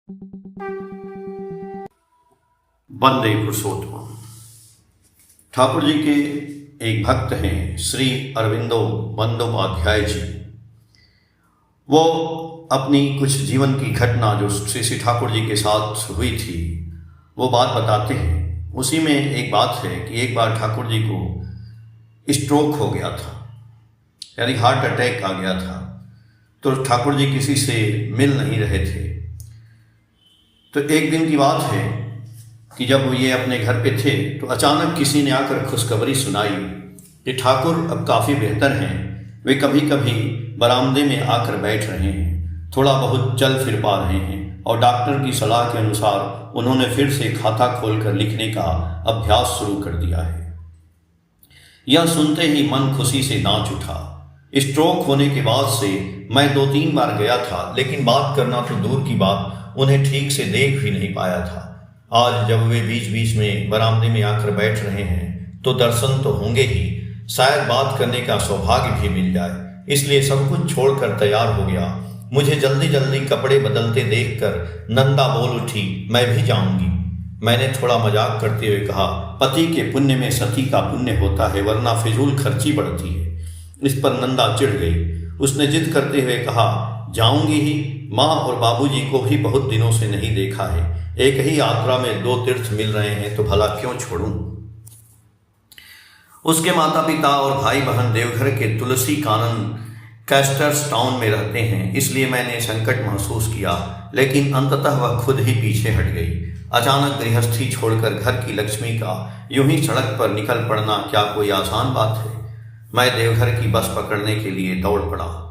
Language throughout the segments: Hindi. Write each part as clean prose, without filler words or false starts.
वंदे पुरुषोत्तम। ठाकुर जी के एक भक्त हैं श्री अरविंदो बंदोपाध्याय जी। वो अपनी कुछ जीवन की घटना जो श्री ठाकुर जी के साथ हुई थी वो बात बताते हैं। उसी में एक बात है कि एक बार ठाकुर जी को स्ट्रोक हो गया था, यानी हार्ट अटैक आ गया था। तो ठाकुर जी किसी से मिल नहीं रहे थे। तो एक दिन की बात है कि जब ये अपने घर पे थे तो अचानक किसी ने आकर खुशखबरी सुनाई कि ठाकुर अब काफ़ी बेहतर हैं। वे कभी कभी बरामदे में आकर बैठ रहे हैं, थोड़ा बहुत चल फिर पा रहे हैं और डॉक्टर की सलाह के अनुसार उन्होंने फिर से खाता खोलकर लिखने का अभ्यास शुरू कर दिया है। यह सुनते ही मन खुशी से नाच उठा। स्ट्रोक होने के बाद से मैं 2-3 बार गया था, लेकिन बात करना तो दूर की बात, उन्हें ठीक से देख भी नहीं पाया था। आज जब वे बीच बीच में बरामदे में आकर बैठ रहे हैं तो दर्शन तो होंगे ही, शायद बात करने का सौभाग्य भी मिल जाए। इसलिए सब कुछ छोड़कर तैयार हो गया। मुझे जल्दी जल्दी कपड़े बदलते देखकर नंदा बोल उठी, मैं भी जाऊंगी। मैंने थोड़ा मजाक करते हुए कहा, पति के पुण्य में सती का पुण्य होता है, वरना फिजूल खर्ची बढ़ती है। इस पर नंदा चिढ़ गई। उसने जिद करते हुए कहा, जाऊंगी ही, माँ और बाबूजी को भी बहुत दिनों से नहीं देखा है। एक ही यात्रा में 2 तीर्थ मिल रहे हैं तो भला क्यों छोड़ूं। उसके माता पिता और भाई बहन देवघर के तुलसी कानन कैस्टर्स टाउन में रहते हैं, इसलिए मैंने संकट महसूस किया, लेकिन अंततः वह खुद ही पीछे हट गई। अचानक गृहस्थी छोड़कर घर की लक्ष्मी का यूं ही सड़क पर निकल पड़ना क्या कोई आसान बात है। मैं देवघर की बस पकड़ने के लिए दौड़ पड़ा।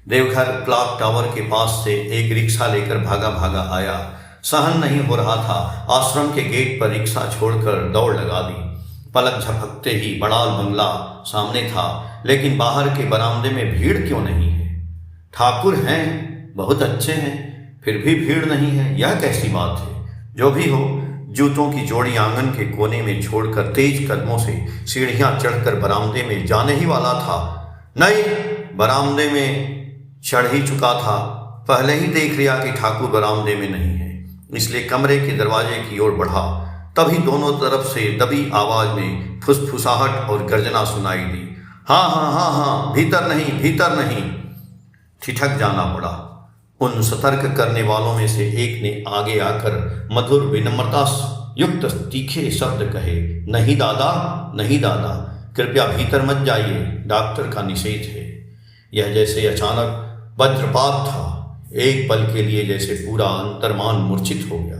देवघर क्लॉक टावर के पास से एक रिक्शा लेकर भागा भागा आया। सहन नहीं हो रहा था। आश्रम के गेट पर रिक्शा छोड़कर दौड़ लगा दी। पलक झपकते ही बड़ाल बंगला सामने था, लेकिन बाहर के बरामदे में भीड़ क्यों नहीं है। ठाकुर हैं, बहुत अच्छे हैं, फिर भी भीड़ नहीं है, यह कैसी बात है। जो भी हो, जूतों की जोड़ी आंगन के कोने में छोड़कर तेज कदमों से सीढ़ियां चढ़कर बरामदे में जाने ही वाला था। नहीं, बरामदे में चढ़ ही चुका था। पहले ही देख लिया कि ठाकुर बरामदे में नहीं है, इसलिए कमरे के दरवाजे की ओर बढ़ा। तभी दोनों तरफ से दबी आवाज में फुसफुसाहट और गर्जना सुनाई दी। हाँ हाँ हाँ हाँ, भीतर नहीं, भीतर नहीं। ठिठक जाना पड़ा। उन सतर्क करने वालों में से एक ने आगे आकर मधुर विनम्रता युक्त तीखे शब्द कहे, नहीं दादा, नहीं दादा, कृपया भीतर मत जाइए, डॉक्टर का निषेध है। यह जैसे अचानक वज्रपात था। एक पल के लिए जैसे पूरा अंतर्मान मूर्छित हो गया।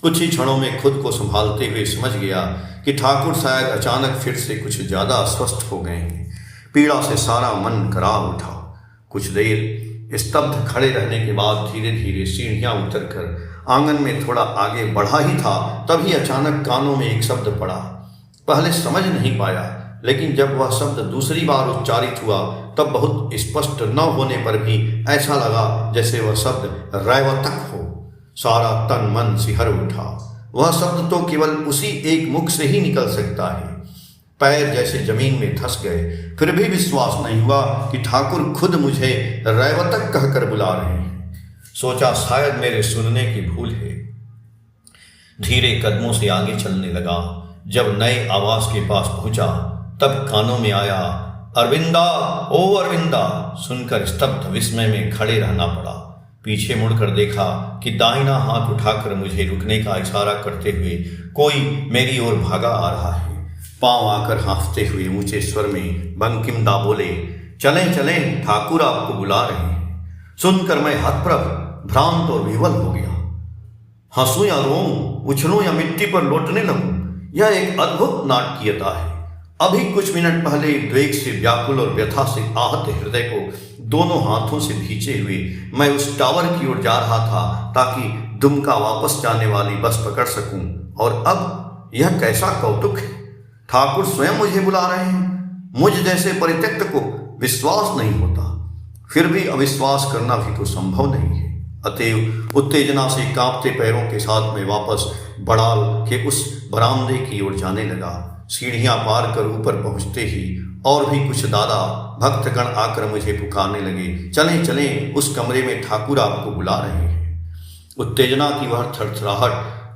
कुछ ही क्षणों में खुद को संभालते हुए समझ गया कि ठाकुर शायद अचानक फिर से कुछ ज्यादा अस्वस्थ हो गए हैं। पीड़ा से सारा मन करा उठा। कुछ देर स्तब्ध खड़े रहने के बाद धीरे धीरे सीढ़ियां उतरकर आंगन में थोड़ा आगे बढ़ा ही था, तभी अचानक कानों में एक शब्द पड़ा। पहले समझ नहीं पाया, लेकिन जब वह शब्द दूसरी बार उच्चारित हुआ तब बहुत स्पष्ट न होने पर भी ऐसा लगा जैसे वह शब्द रैवतक हो। सारा तन मन सिहर उठा। वह शब्द तो केवल उसी एक मुख से ही निकल सकता है। पैर जैसे जमीन में धंस गए। फिर भी विश्वास नहीं हुआ कि ठाकुर खुद मुझे रैवतक कहकर बुला रहे हैं। सोचा शायद मेरे सुनने की भूल है। धीरे कदमों से आगे चलने लगा। जब नए आवाज के पास पहुंचा तब कानों में आया, अरविंदा, ओ अरविंदा। सुनकर स्तब्ध विस्मय में खड़े रहना पड़ा। पीछे मुड़कर देखा कि दाहिना हाथ उठाकर मुझे रुकने का इशारा करते हुए कोई मेरी ओर भागा आ रहा है। पांव आकर हाँफते हुए ऊंचे स्वर में बंकिम दा बोले, चलें चलें, ठाकुर आपको बुला रहे हैं। सुनकर मैं हतप्रभ, भ्रांत और विह्वल हो गया। हंसूं या रोऊं, उछलूं या मिट्टी पर लौटने लगूं, यह एक अद्भुत नाटकीयता है। अभी कुछ मिनट पहले द्वेग से व्याकुल और व्यथा से आहत हृदय को दोनों हाथों से खींचे हुए मैं उस टावर की ओर जा रहा था ताकि दुमका वापस जाने वाली बस पकड़ सकूं, और अब यह कैसा कौतुक है। ठाकुर स्वयं मुझे बुला रहे हैं। मुझ जैसे परित्यक्त को विश्वास नहीं होता, फिर भी अविश्वास करना भी तो संभव नहीं है। अतएव उत्तेजना से कांपते पैरों के साथ में वापस बड़ाल के उस बरामदे की ओर जाने लगा। सीढ़ियां पार कर ऊपर पहुंचते ही और भी कुछ दादा भक्तगण आकर मुझे पुकारने लगे, चलें चलें, उस कमरे में ठाकुर आपको बुला रहे हैं। उत्तेजना की वह थरथराहट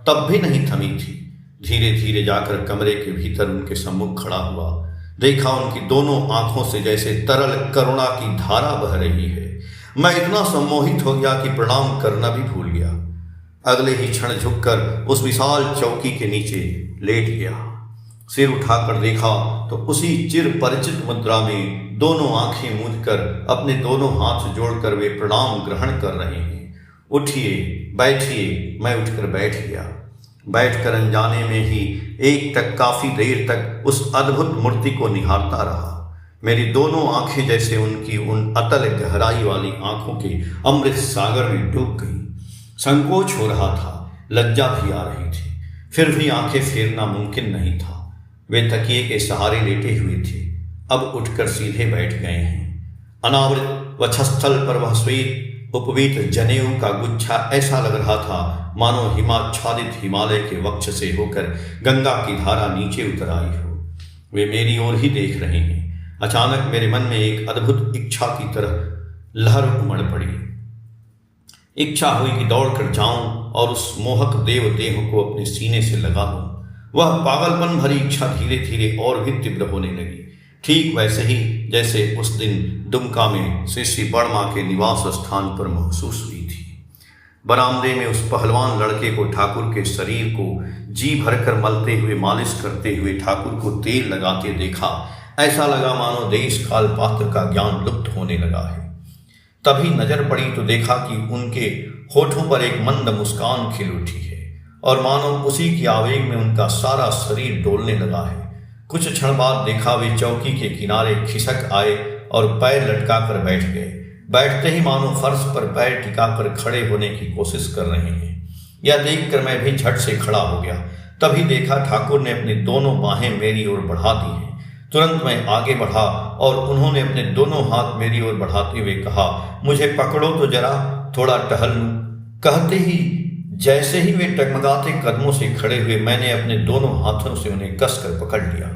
तब भी नहीं थमी थी। धीरे धीरे जाकर कमरे के भीतर उनके सम्मुख खड़ा हुआ। देखा उनकी दोनों आंखों से जैसे तरल करुणा की धारा बह रही है। मैं इतना सम्मोहित हो गया कि प्रणाम करना भी भूल गया। अगले ही क्षण झुककर उस विशाल चौकी के नीचे लेट गया। सिर उठाकर देखा तो उसी चिर परिचित मुद्रा में दोनों आंखें मूंदकर अपने दोनों हाथ जोड़कर वे प्रणाम ग्रहण कर रहे हैं। उठिए, बैठिए। मैं उठकर बैठ गया। बैठकर अनजाने में ही एक टक काफी देर तक उस अद्भुत मूर्ति को निहारता रहा। मेरी दोनों आंखें जैसे उनकी उन अतल गहराई वाली आंखों के अमृत सागर में डूब गई। संकोच हो रहा था, लज्जा भी आ रही थी, फिर भी आंखें फेरना मुमकिन नहीं था। वे तकिए के सहारे लेटे हुए थे, अब उठकर सीधे बैठ गए हैं। अनावृत वक्षस्थल पर वह श्वेत उपवीत जनेऊ का गुच्छा ऐसा लग रहा था मानो हिमाच्छादित हिमालय के वक्ष से होकर गंगा की धारा नीचे उतर आई हो। वे मेरी ओर ही देख रहे हैं। अचानक मेरे मन में एक अद्भुत इच्छा की तरह लहर उमड़ पड़ी। इच्छा हुई कि दौड़कर जाऊं और उस मोहक देव देह को अपने सीने से लगा लूं। वह पागलपन भरी इच्छा धीरे धीरे और भी तीव्र होने लगी, ठीक वैसे ही जैसे उस दिन दुमका में श्री बर्मा के निवास स्थान पर महसूस हुई थी। बरामदे में उस पहलवान लड़के को ठाकुर के शरीर को जी भरकर मलते हुए मालिश करते हुए ठाकुर को तेल लगाते देखा। ऐसा लगा मानो देश काल पात्र का ज्ञान लुप्त होने लगा है। तभी नजर पड़ी तो देखा कि उनके होठों पर एक मंद मुस्कान खिल उठी है और मानो उसी की आवेग में उनका सारा शरीर डोलने लगा है। कुछ क्षण बाद देखा वे चौकी के किनारे खिसक आए और पैर लटका कर बैठ गए। बैठते ही मानो फर्श पर पैर टिकाकर खड़े होने की कोशिश कर रहे हैं। यह देखकर मैं भी झट से खड़ा हो गया। तभी देखा ठाकुर ने अपनी दोनों बाहें मेरी ओर बढ़ा दी हैं। तुरंत मैं आगे बढ़ा और उन्होंने अपने दोनों हाथ मेरी ओर बढ़ाते हुए कहा, मुझे पकड़ो तो जरा, थोड़ा टहल लूं। कहते ही जैसे ही वे टगमगाते कदमों से खड़े हुए, मैंने अपने दोनों हाथों से उन्हें कसकर पकड़ लिया।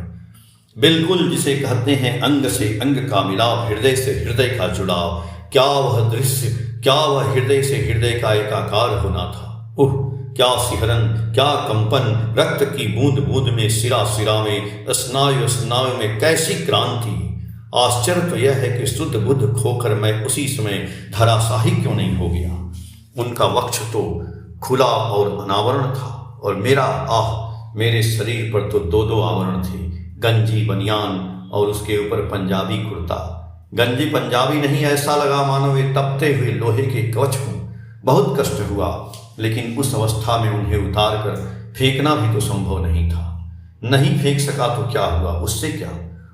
बिल्कुल जिसे कहते हैं अंग से अंग का मिलाव, हृदय से हृदय का जुड़ाव। क्या वह दृश्य, क्या वह हृदय से हृदय का एकाकार होना था। उह, क्या सिहरन, क्या कंपन, रक्त की बूंद बूंद में, सिरा सिरा में, स्नायु स्नायु में कैसी क्रांति। आश्चर्य तो यह है कि शुद्ध बुद्ध खोकर मैं उसी समय धराशाही क्यों नहीं हो गया। उनका वक्ष तो खुला और अनावरण था और मेरे शरीर पर तो दो दो आवरण थे, गंजी बनियान और उसके ऊपर पंजाबी कुर्ता। गंजी पंजाबी नहीं, ऐसा लगा मानो वे तपते हुए लोहे के कवच हों। बहुत कष्ट हुआ, लेकिन उस अवस्था में उन्हें उतार कर फेंकना भी तो संभव नहीं था। नहीं फेंक सका तो क्या हुआ, उससे क्या।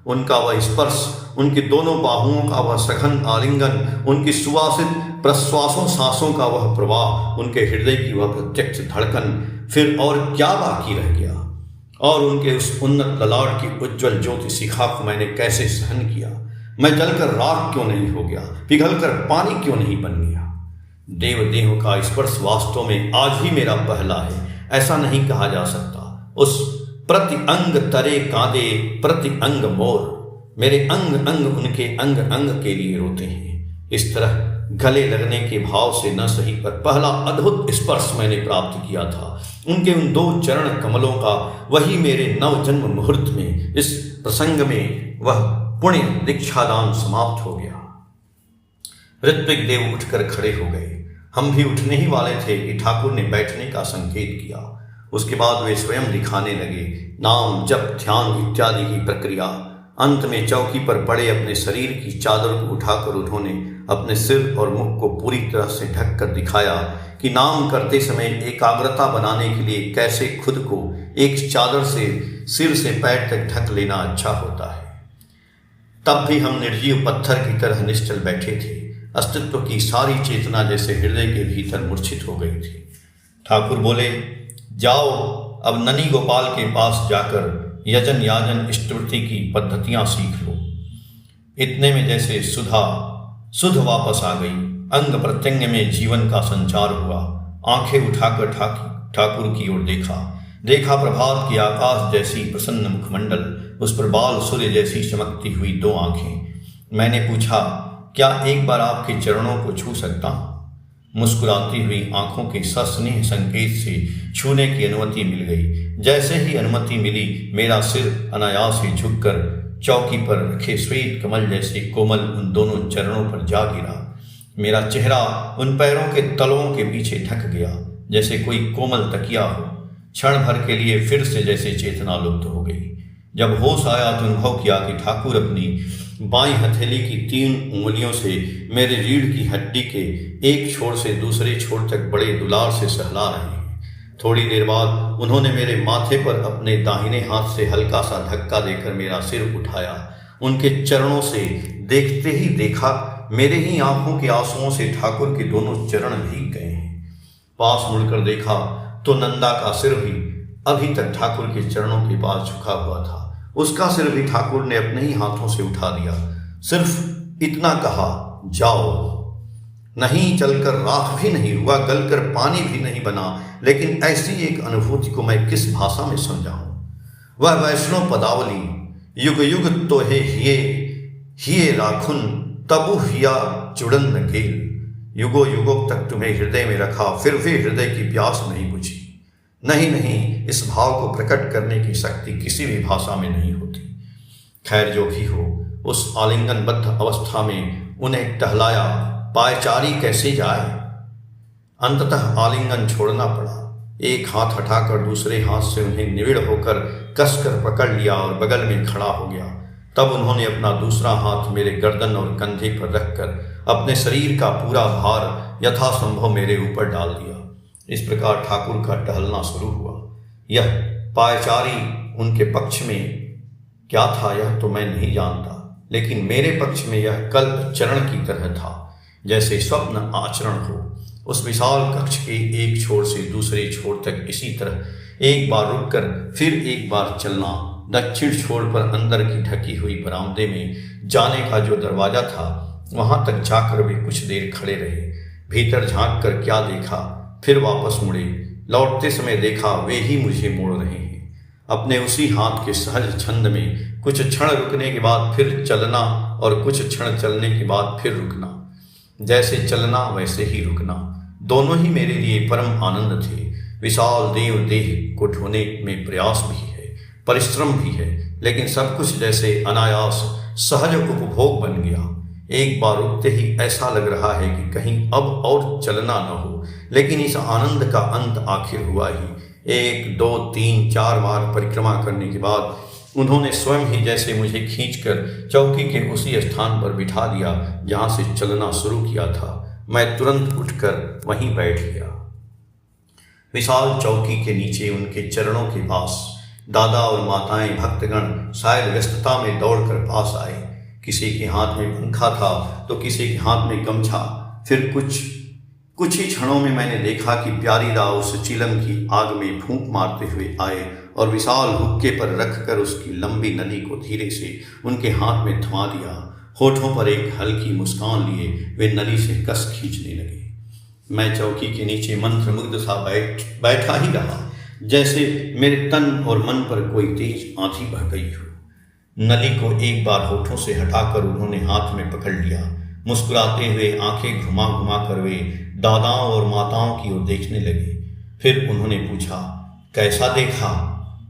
उनका वह स्पर्श, उनकी दोनों बाहुओं का वह सघन आलिंगन, उनकी सुवासित प्रश्वासों सांसों का वह प्रवाह, उनके हृदय की वह प्रत्यक्ष धड़कन, फिर और क्या बाकी रह गया। और उनके उस उन्नत ललाट की उज्ज्वल ज्योति शिखा को मैंने कैसे सहन किया। मैं जलकर राख क्यों नहीं हो गया, पिघलकर पानी क्यों नहीं बन गया। देव देह का स्पर्श वास्तव में आज ही मेरा पहला है, ऐसा नहीं कहा जा सकता। उस प्रति अंग तरे कांदे प्रति अंग मोर, मेरे अंग अंग उनके अंग अंग के लिए रोते हैं। इस तरह गले लगने के भाव से न सही पर पहला अद्भुत स्पर्श मैंने प्राप्त किया था। उनके उन दो चरण कमलों का, वही मेरे नवजन्म मुहूर्त में, इस प्रसंग में वह पुण्य दीक्षादान समाप्त हो गया। ऋत्विक देव उठकर खड़े हो गए। हम भी उठने ही वाले थे कि ठाकुर ने बैठने का संकेत किया। उसके बाद वे स्वयं दिखाने लगे, नाम जप ध्यान इत्यादि की प्रक्रिया। अंत में चौकी पर पड़े अपने शरीर की चादर को उठाकर उन्होंने अपने सिर और मुख को पूरी तरह से ढक कर दिखाया कि नाम करते समय एकाग्रता बनाने के लिए कैसे खुद को एक चादर से सिर से पैर तक ढक लेना अच्छा होता है। तब भी हम निर्जीव पत्थर की तरह निश्चल बैठे थे। अस्तित्व की सारी चेतना जैसे हृदय के भीतर मूर्छित हो गई थी। ठाकुर बोले, जाओ अब ननी गोपाल के पास जाकर यजन याजन स्तुति की पद्धतियां सीख लो। इतने में जैसे सुध वापस आ गई। अंग प्रत्यंग में जीवन का संचार हुआ। आंखें उठाकर ठाकुर की ओर देखा प्रभात की आकाश जैसी प्रसन्न मुखमंडल, उस पर बाल सूर्य जैसी चमकती हुई दो आंखें। मैंने पूछा, क्या एक बार आपके चरणों को छू सकता हूं? मुस्कुराती हुई आंखों के सस्नेह संकेत से छूने की अनुमति मिल गई। जैसे ही अनुमति मिली, मेरा सिर अनायास ही झुककर चौकी पर रखे श्वेत कमल जैसे कोमल उन दोनों चरणों पर जा गिरा। मेरा चेहरा उन पैरों के तलवों के पीछे ढक गया, जैसे कोई कोमल तकिया हो। क्षण भर के लिए फिर से जैसे चेतना लुप्त हो गई। जब होश आया तो अनुभव किया कि ठाकुर अपनी बाईं हथेली की 3 उंगलियों से मेरे रीढ़ की हड्डी के एक छोर से दूसरे छोर तक बड़े दुलार से सहला रहे हैं। थोड़ी देर बाद उन्होंने मेरे माथे पर अपने दाहिने हाथ से हल्का सा धक्का देकर मेरा सिर उठाया। उनके चरणों से देखते ही देखा मेरे ही आंखों के आंसुओं से ठाकुर के दोनों चरण भीग गए हैं। पास मुड़कर देखा तो नंदा का सिर भी अभी तक ठाकुर के चरणों के पास झुका हुआ था। उसका सिर भी ठाकुर ने अपने ही हाथों से उठा दिया। सिर्फ इतना कहा, जाओ। नहीं चलकर राख भी नहीं हुआ, गलकर पानी भी नहीं बना, लेकिन ऐसी एक अनुभूति को मैं किस भाषा में समझाऊं। वह वैष्णव पदावली, युग युग तो है हिये राखुन तबु हिया जुड़न न गेल। युगो युगों तक तुम्हें हृदय में रखा, फिर भी हृदय की प्यास नहीं बुझी। नहीं, इस भाव को प्रकट करने की शक्ति किसी भी भाषा में नहीं होती। खैर, जो भी हो, उस आलिंगनबद्ध अवस्था में उन्हें टहलाया, पायचारी कैसे जाए। अंततः आलिंगन छोड़ना पड़ा। एक हाथ हटाकर दूसरे हाथ से उन्हें निविड़ होकर कसकर पकड़ लिया और बगल में खड़ा हो गया। तब उन्होंने अपना दूसरा हाथ मेरे गर्दन और कंधे पर रखकर अपने शरीर का पूरा भार यथासंभव मेरे ऊपर डाल दिया। इस प्रकार ठाकुर का टहलना शुरू हुआ। यह पायचारी उनके पक्ष में क्या था यह तो मैं नहीं जानता, लेकिन मेरे पक्ष में यह कल्प चरण की तरह था, जैसे स्वप्न आचरण हो। उस विशाल कक्ष के एक छोर से दूसरे छोर तक इसी तरह एक बार रुककर फिर एक बार चलना। दक्षिण छोर पर अंदर की ढकी हुई बरामदे में जाने का जो दरवाजा था, वहां तक जाकर वे कुछ देर खड़े रहे। भीतर झांक कर क्या देखा, फिर वापस मुड़े। लौटते समय देखा वे ही मुझे मोड़ रहे हैं। अपने उसी हाथ के सहज छंद में कुछ क्षण रुकने के बाद फिर चलना और कुछ क्षण चलने के बाद फिर रुकना। जैसे चलना वैसे ही रुकना, दोनों ही मेरे लिए परम आनंद थे। विशाल देव देह को ढोने में प्रयास भी है, परिश्रम भी है, लेकिन सब कुछ जैसे अनायास सहज उपभोग बन गया। एक बार रुकते ही ऐसा लग रहा है कि कहीं अब और चलना न हो, लेकिन इस आनंद का अंत आखिर हुआ ही। 1, 2, 3, 4 बार परिक्रमा करने के बाद उन्होंने स्वयं ही जैसे मुझे खींचकर चौकी के उसी स्थान पर बिठा दिया जहां से चलना शुरू किया था। मैं तुरंत उठकर वहीं बैठ गया। विशाल चौकी के नीचे उनके चरणों के पास दादा और माताएं भक्तगण शायद व्यस्तता में दौड़कर पास आए। किसी के हाथ में पंखा था तो किसी के हाथ में गमछा। फिर कुछ ही क्षणों में मैंने देखा कि प्यारी राव उस चिलम की आग में फूंक मारते हुए आए और विशाल हुक्के पर रखकर उसकी लंबी नली को धीरे से उनके हाथ में थमा दिया। होठों पर एक हल्की मुस्कान लिए वे नली से कस खींचने लगे। मैं चौकी के नीचे मंत्रमुग्ध सा बैठा ही रहा, जैसे मेरे तन और मन पर कोई तेज आंधी बह गई हो। नली को एक बार होठों से हटाकर उन्होंने हाथ में पकड़ लिया। मुस्कुराते हुए आंखें घुमा घुमा कर वे दादाओं और माताओं की ओर देखने लगे। फिर उन्होंने पूछा, कैसा देखा?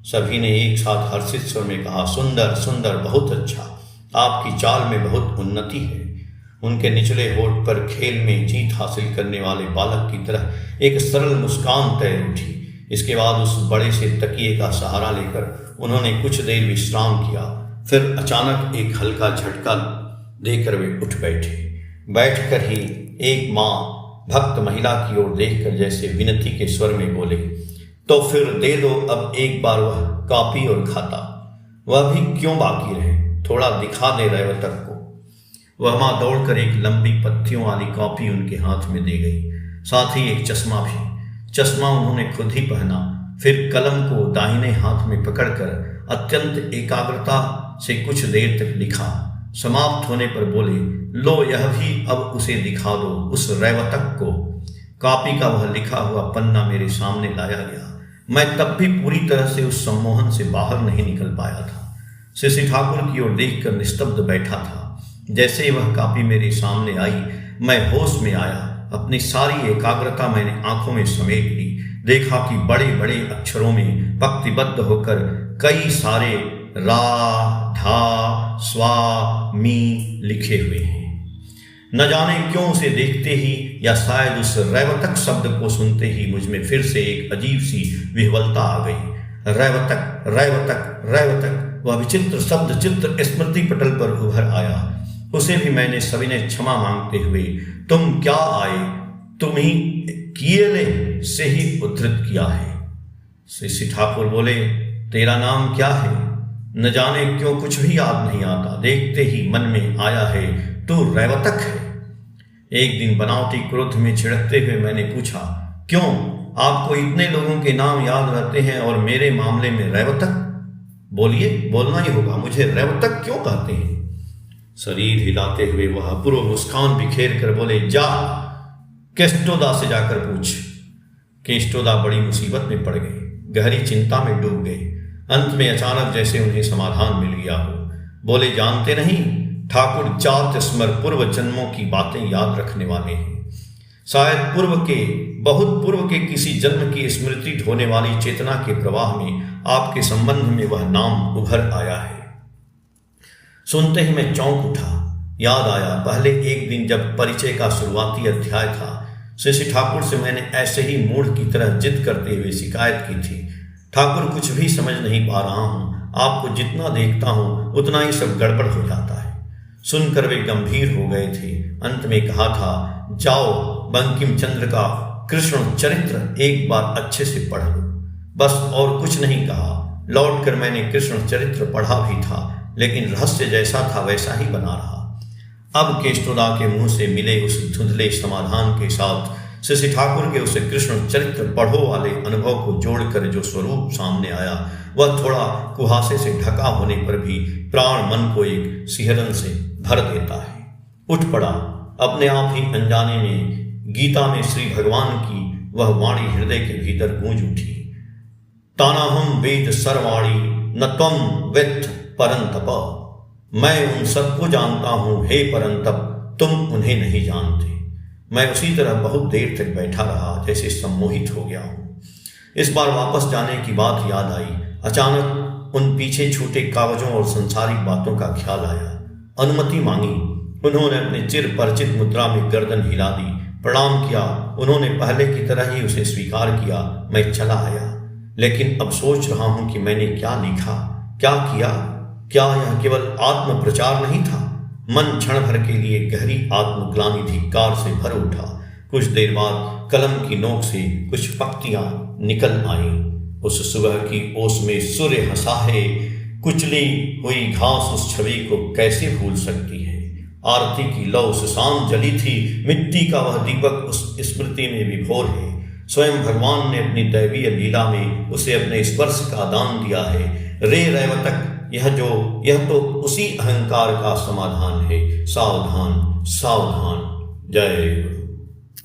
सभी ने एक साथ हर्षित स्वर में कहा, सुंदर सुंदर, बहुत अच्छा, आपकी चाल में बहुत उन्नति है। उनके निचले होठ पर खेल में जीत हासिल करने वाले बालक की तरह एक सरल मुस्कान तैर उठी। इसके बाद उस बड़े से तकिए का सहारा लेकर उन्होंने कुछ देर विश्राम किया। फिर अचानक एक हल्का झटका देकर वे उठ बैठे। बैठकर ही एक माँ भक्त महिला की ओर देखकर जैसे विनती के स्वर में बोले, तो फिर दे दो अब एक बार वह कॉपी और खाता। वह भी क्यों बाकी रहे, थोड़ा दिखा दे रैवतक को। वह माँ दौड़कर एक लंबी पत्तियों वाली कॉपी उनके हाथ में दे गई, साथ ही एक चश्मा भी। चश्मा उन्होंने खुद ही पहना। फिर कलम को दाहिने हाथ में पकड़कर अत्यंत एकाग्रता से कुछ देर तक लिखा। समाप्त होने पर बोले, लो यह भी अब उसे दिखा दो, उस रैवतक को। कॉपी का वह लिखा हुआ पन्ना मेरे सामने लाया गया। मैं तब भी पूरी तरह से उस सम्मोहन से बाहर नहीं निकल पाया था। श्री ठाकुर की ओर देखकर निस्तब्ध बैठा था। जैसे ही वह कॉपी मेरे सामने आई, मैं होश में आया। अपनी सारी एकाग्रता मैंने आंखों में समेट ली। देखा कि बड़े बड़े अक्षरों में पंक्तिबद्ध होकर कई सारे रा, धा, स्वा, मी लिखे हुए हैं। न जाने क्यों उसे देखते ही या शायद उस रैवतक शब्द को सुनते ही मुझ में फिर से एक अजीब सी विह्वलता आ गई। रैवतक, रैवतक, रैवतक, वह विचित्र शब्द चित्र स्मृति पटल पर उभर आया। उसे भी मैंने सविनय क्षमा मांगते हुए तुम क्या आए, तुम ही किएले से ही उद्धृत किया है। श्री ठाकुर बोले, तेरा नाम क्या है? न जाने क्यों कुछ भी याद नहीं आता, देखते ही मन में आया है तू रैवतक है। एक दिन बनावटी क्रोध में छिड़कते हुए मैंने पूछा, क्यों आपको इतने लोगों के नाम याद रहते हैं और मेरे मामले में रैवतक? बोलिए, बोलना ही होगा, मुझे रैवतक क्यों कहते हैं? शरीर हिलाते हुए वह पूर्व मुस्कान बिखेर कर बोले, जा केष्टोदा से जाकर पूछ। केष्टोदा बड़ी मुसीबत में पड़ गए, गहरी चिंता में डूब गए। अंत में अचानक जैसे उन्हें समाधान मिल गया हो, बोले, जानते नहीं, ठाकुर जात स्मर पूर्व जन्मों की बातें याद रखने वाले हैं। शायद बहुत पूर्व के किसी जन्म की स्मृति ढोने वाली चेतना के प्रवाह में आपके संबंध में वह नाम उभर आया है। सुनते ही मैं चौंक उठा। याद आया पहले एक दिन जब परिचय का शुरुआती अध्याय था, श्री ठाकुर से मैंने ऐसे ही मूढ़ की तरह जिद करते हुए शिकायत की थी, ठाकुर कुछ भी समझ नहीं पा रहा हूँ, आपको जितना देखता हूँ उतना ही सब गड़बड़ हो जाता है। सुनकर वे गंभीर हो गए थे। अंत में कहा था, जाओ बंकिम चंद्र का कृष्ण चरित्र एक बार अच्छे से पढ़ लो, बस और कुछ नहीं कहा। लौट कर मैंने कृष्ण चरित्र पढ़ा भी था, लेकिन रहस्य जैसा था वैसा ही बना रहा। अब केष्टोदा के मुंह से मिले उस धुंधले समाधान के साथ श्री ठाकुर के उस कृष्ण चरित्र पढ़ो वाले अनुभव को जोड़कर जो स्वरूप सामने आया, वह थोड़ा कुहासे से ढका होने पर भी प्राण मन को एक सिहरन से भर देता है। उठ पड़ा, अपने आप ही अनजाने में गीता में श्री भगवान की वह वाणी हृदय के भीतर गूंज उठी, तानाहम वेद सर्वाणी न त्वं वेत्थ परंतप। मैं उन सबको जानता हूं हे परंतप, तुम उन्हें नहीं जानते। मैं उसी तरह बहुत देर तक बैठा रहा जैसे सम्मोहित हो गया हूं। इस बार वापस जाने की बात याद आई। अचानक उन पीछे छूटे कागजों और संसारिक बातों का ख्याल आया। अनुमति मांगी। उन्होंने अपने चिर परिचित मुद्रा में गर्दन हिला दी, प्रणाम किया। उन्होंने पहले की तरह ही उसे स्वीकार किया। मैं चला आया, लेकिन अब सोच रहा हूं कि मैंने क्या लिखा, क्या किया। क्या यह केवल आत्म प्रचार नहीं था? मन क्षण भर के लिए गहरी आत्मग्लानि धिक्कार से भर उठा। कुछ देर बाद कलम की नोक से कुछ पंक्तियां निकल आईं। उस सुबह की ओस में सूर्य हंसा है, कुचली हुई घास उस छवि को कैसे भूल सकती है। आरती की लौ सुशांत जली थी, मिट्टी का वह दीपक उस स्मृति में विभोर है। स्वयं भगवान ने अपनी दैवीय लीला में उसे अपने स्पर्श का दान दिया है। रे रैवतक, यह तो उसी अहंकार का समाधान है। सावधान सावधान। जय गुरु।